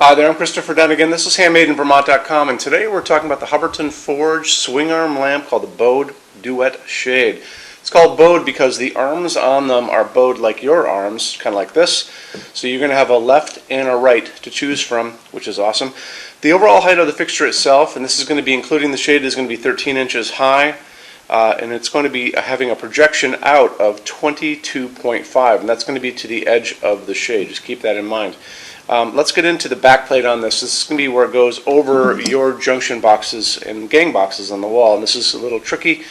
Hi there, I'm Christopher Dunn again. This is HandmadeInVermont.com, and today we're talking about the Hubbardton Forge swing arm lamp called the bowed Duet shade. It's called bowed because the arms on them are bowed like your arms, kind of like this. So you're going to have a left and a right to choose from, which is awesome. The overall height of the fixture itself, and this is going to be including the shade, is going to be 13 inches high. And it's going to be having a projection out of 22.5, and that's going to be to the edge of the shade. Just keep that in mind. Let's get into the back plate on this. This is going to be where it goes over your junction boxes and gang boxes on the wall, and this is a little tricky.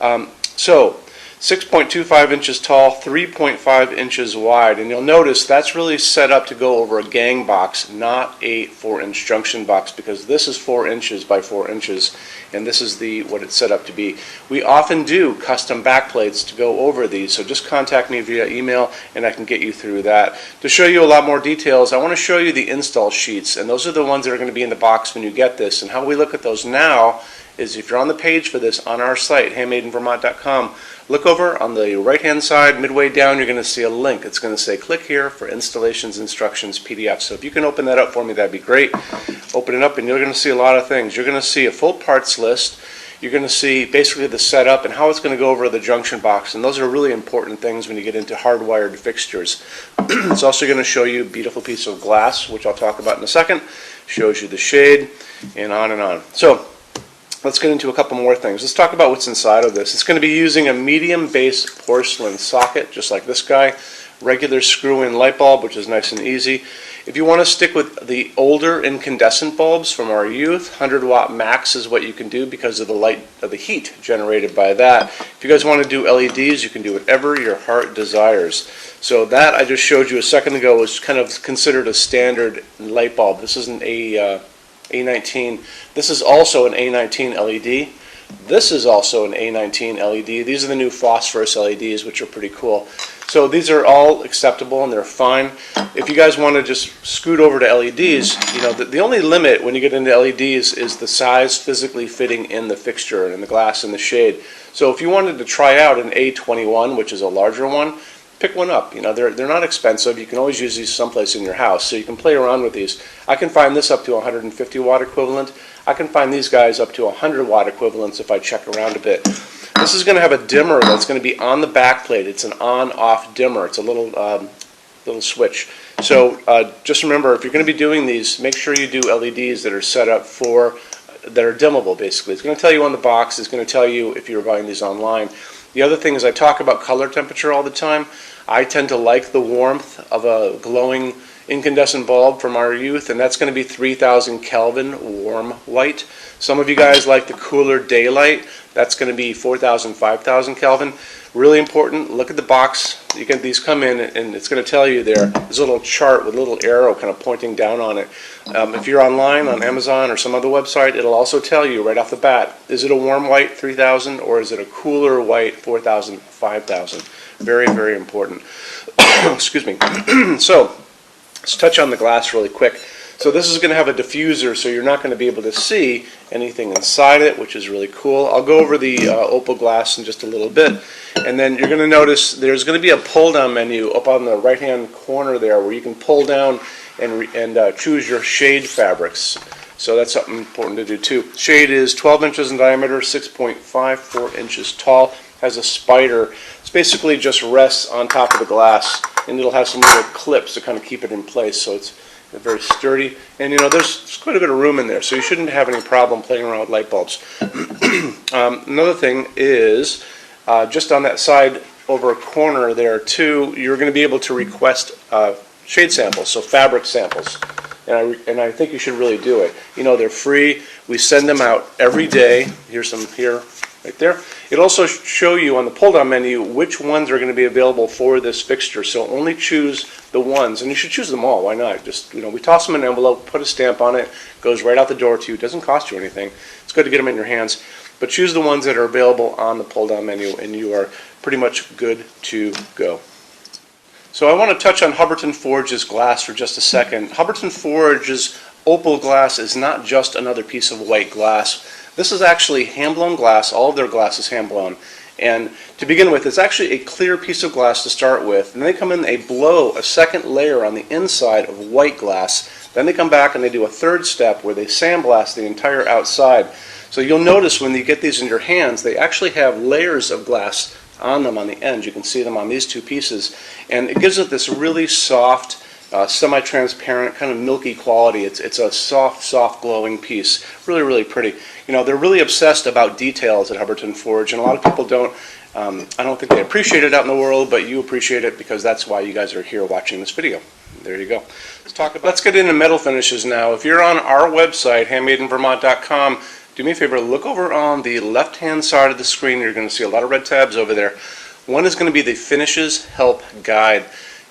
So 6.25 inches tall, 3.5 inches wide, and you'll notice that's really set up to go over a gang box, not a 4-inch junction box, because this is 4 inches by 4 inches, and this is what it's set up to be. We often do custom back plates to go over these, so just contact me via email and I can get you through that. To show you a lot more details, I want to show you the install sheets, and those are the ones that are going to be in the box when you get this. And how we look at those now is, if you're on the page for this on our site, HandmadeInVermont.com, look over on the right-hand side, midway down, you're going to see a link. It's going to say, click here for installations, instructions, PDF. So if you can open that up for me, that'd be great. Open it up and you're going to see a lot of things. You're going to see a full parts list. You're going to see basically the setup and how it's going to go over the junction box. And those are really important things when you get into hardwired fixtures. It's also going to show you a beautiful piece of glass, which I'll talk about in a second. Shows you the shade, and on and on. So let's get into a couple more things. Let's talk about what's inside of this. It's going to be using a medium base porcelain socket, just like this guy. Regular screw-in light bulb, which is nice and easy. If you want to stick with the older incandescent bulbs from our youth, 100 watt max is what you can do because of the light of the heat generated by that. If you guys want to do LEDs, you can do whatever your heart desires. So that I just showed you a second ago is kind of considered a standard light bulb. This isn't a A19. This is also an A19 LED. This is also an A19 LED. These are the new phosphorus LEDs, which are pretty cool. So these are all acceptable and they're fine. If you guys want to just scoot over to LEDs, you know, the only limit when you get into LEDs is the size physically fitting in the fixture and the glass and the shade. So if you wanted to try out an A21, which is a larger one, pick one up. You know, they're not expensive. You can always use these someplace in your house, so you can play around with these. I can find this up to 150 watt equivalent. I can find these guys up to 100 watt equivalents if I check around a bit. This is going to have a dimmer that's going to be on the back plate. It's an on-off dimmer. It's a little switch. So just remember, if you're going to be doing these, make sure you do LEDs that are set up for, that are dimmable basically. It's going to tell you on the box. It's going to tell you if you're buying these online. The other thing is, I talk about color temperature all the time. I tend to like the warmth of a glowing incandescent bulb from our youth, and that's going to be 3000 Kelvin warm white. Some of you guys like the cooler daylight. That's going to be 4000, 5000 Kelvin. Really important, look at the box. You get these come in and it's going to tell you there's a little chart with a little arrow kind of pointing down on it. If you're online on Amazon or some other website, it'll also tell you right off the bat, is it a warm white 3000 or is it a cooler white 4000, 5000? Very, very important. Excuse me. So let's touch on the glass really quick. So this is going to have a diffuser, so you're not going to be able to see anything inside it, which is really cool. I'll go over the opal glass in just a little bit, and then you're going to notice there's going to be a pull-down menu up on the right-hand corner there where you can pull down and choose your shade fabrics. So that's something important to do too. Shade is 12 inches in diameter, 6.54 inches tall, has a spider. It's basically just rests on top of the glass, and it'll have some little clips to kind of keep it in place, so it's very sturdy. And you know, there's quite a bit of room in there, so you shouldn't have any problem playing around with light bulbs. Another thing is, just on that side over a corner there too, you're going to be able to request shade samples, so fabric samples. And I think you should really do it. You know, they're free. We send them out every day. Here's some here, right there. It'll also show you on the pull-down menu which ones are going to be available for this fixture. So only choose the ones, and you should choose them all. Why not? Just, you know, we toss them in an envelope, put a stamp on it, goes right out the door to you. It doesn't cost you anything. It's good to get them in your hands. But choose the ones that are available on the pull-down menu, and you are pretty much good to go. So I want to touch on Hubbardton Forge's glass for just a second. Hubbardton Forge's opal glass is not just another piece of white glass. This is actually hand-blown glass. All of their glass is hand-blown. And to begin with, it's actually a clear piece of glass to start with. And they come in, they blow a second layer on the inside of white glass. Then they come back and they do a third step where they sandblast the entire outside. So you'll notice when you get these in your hands, they actually have layers of glass on them on the end. You can see them on these two pieces, and it gives it this really soft, semi-transparent, kind of milky quality. It's a soft glowing piece. Really, really pretty. You know, they're really obsessed about details at Hubbardton Forge, and a lot of people don't. I don't think they appreciate it out in the world, but you appreciate it because that's why you guys are here watching this video. There you go. Let's get into metal finishes now. If you're on our website, HandmadeInVermont.com, do me a favor, look over on the left-hand side of the screen. You're going to see a lot of red tabs over there. One is going to be the Finishes Help Guide.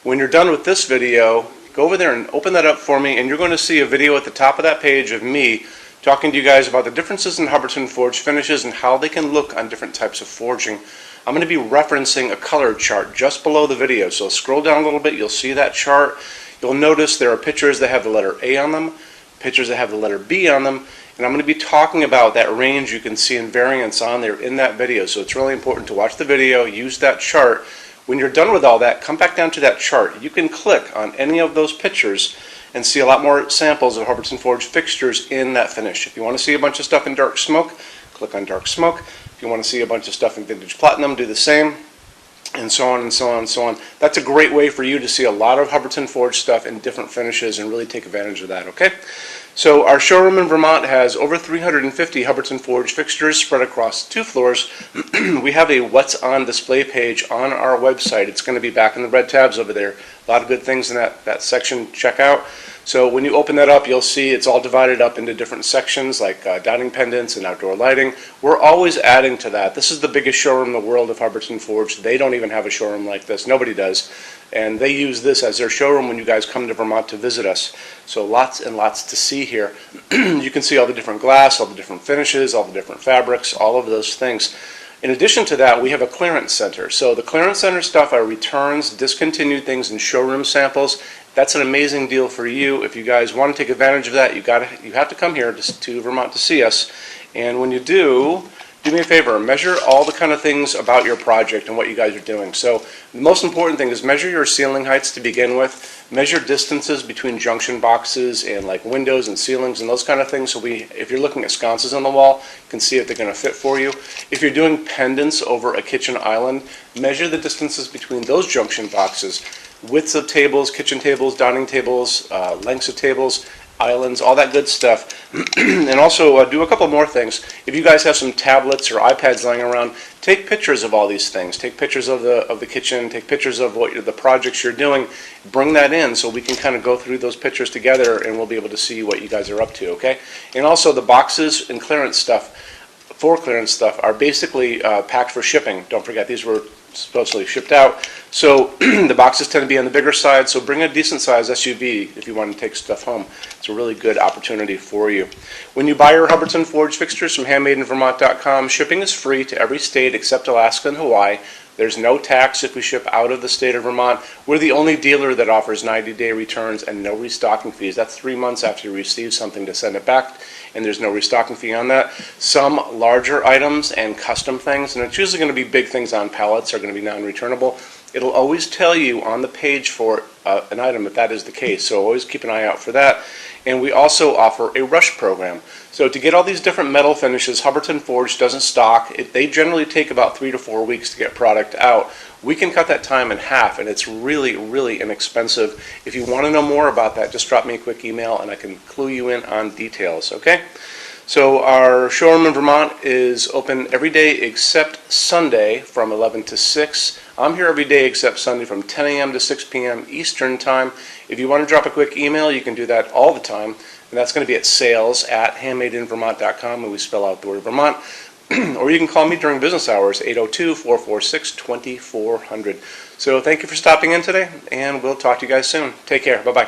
When you're done with this video, go over there and open that up for me, and you're going to see a video at the top of that page of me talking to you guys about the differences in Hubbardton Forge finishes and how they can look on different types of forging. I'm going to be referencing a color chart just below the video, so scroll down a little bit, you'll see that chart. You'll notice there are pictures that have the letter A on them, pictures that have the letter B on them, and I'm going to be talking about that range you can see in variance on there in that video. So it's really important to watch the video, use that chart. When you're done with all that, come back down to that chart. You can click on any of those pictures and see a lot more samples of Hubbardton Forge fixtures in that finish. If you want to see a bunch of stuff in dark smoke, click on dark smoke. If you want to see a bunch of stuff in vintage platinum, do the same, and so on and so on and so on. That's a great way for you to see a lot of Hubbardton Forge stuff in different finishes and really take advantage of that, okay? So our showroom in Vermont has over 350 Hubbardton Forge fixtures spread across 2 floors. We have a What's On display page on our website. It's going to be back in the red tabs over there. A lot of good things in that section. Check out. So when you open that up, you'll see it's all divided up into different sections like dining pendants and outdoor lighting. We're always adding to that. This is the biggest showroom in the world of Hubbardton Forge. They don't even have a showroom like this. Nobody does. And they use this as their showroom when you guys come to Vermont to visit us. So lots and lots to see here. You can see all the different glass, all the different finishes, all the different fabrics, all of those things. In addition to that, we have a clearance center. So the clearance center stuff are returns, discontinued things, and showroom samples. That's an amazing deal for you. If you guys want to take advantage of that, you have to come here to Vermont to see us. And when you do me a favor, measure all the kind of things about your project and what you guys are doing. So the most important thing is measure your ceiling heights to begin with. Measure distances between junction boxes and like windows and ceilings and those kind of things. So if you're looking at sconces on the wall, you can see if they're going to fit for you. If you're doing pendants over a kitchen island, measure the distances between those junction boxes. Widths of tables, kitchen tables, dining tables, lengths of tables, islands, all that good stuff. And also do a couple more things. If you guys have some tablets or iPads lying around, take pictures of all these things. Take pictures of the kitchen, take pictures of the projects you're doing. Bring that in so we can kind of go through those pictures together and we'll be able to see what you guys are up to, okay? And also the boxes and clearance stuff, for clearance stuff, are basically packed for shipping. Don't forget, these were supposedly shipped out. So the boxes tend to be on the bigger side, so bring a decent size SUV if you want to take stuff home. It's a really good opportunity for you. When you buy your Hubbardton Forge fixtures from HandmadeInVermont.com, shipping is free to every state except Alaska and Hawaii. There's no tax if we ship out of the state of Vermont. We're the only dealer that offers 90-day returns and no restocking fees. That's 3 months after you receive something to send it back, and there's no restocking fee on that. Some larger items and custom things, and it's usually going to be big things on pallets, are going to be non-returnable. It'll always tell you on the page for an item if that is the case, so always keep an eye out for that. And we also offer a rush program. So to get all these different metal finishes, Hubbardton Forge doesn't stock. They generally take about 3 to 4 weeks to get product out. We can cut that time in half, and it's really, really inexpensive. If you want to know more about that, just drop me a quick email and I can clue you in on details, okay? So our showroom in Vermont is open every day except Sunday from 11 to 6. I'm here every day except Sunday from 10 a.m. to 6 p.m. Eastern Time. If you want to drop a quick email, you can do that all the time. And that's going to be at sales@HandmadeInVermont.com, and we spell out the word Vermont. Or you can call me during business hours, 802-446-2400. So thank you for stopping in today, and we'll talk to you guys soon. Take care. Bye-bye.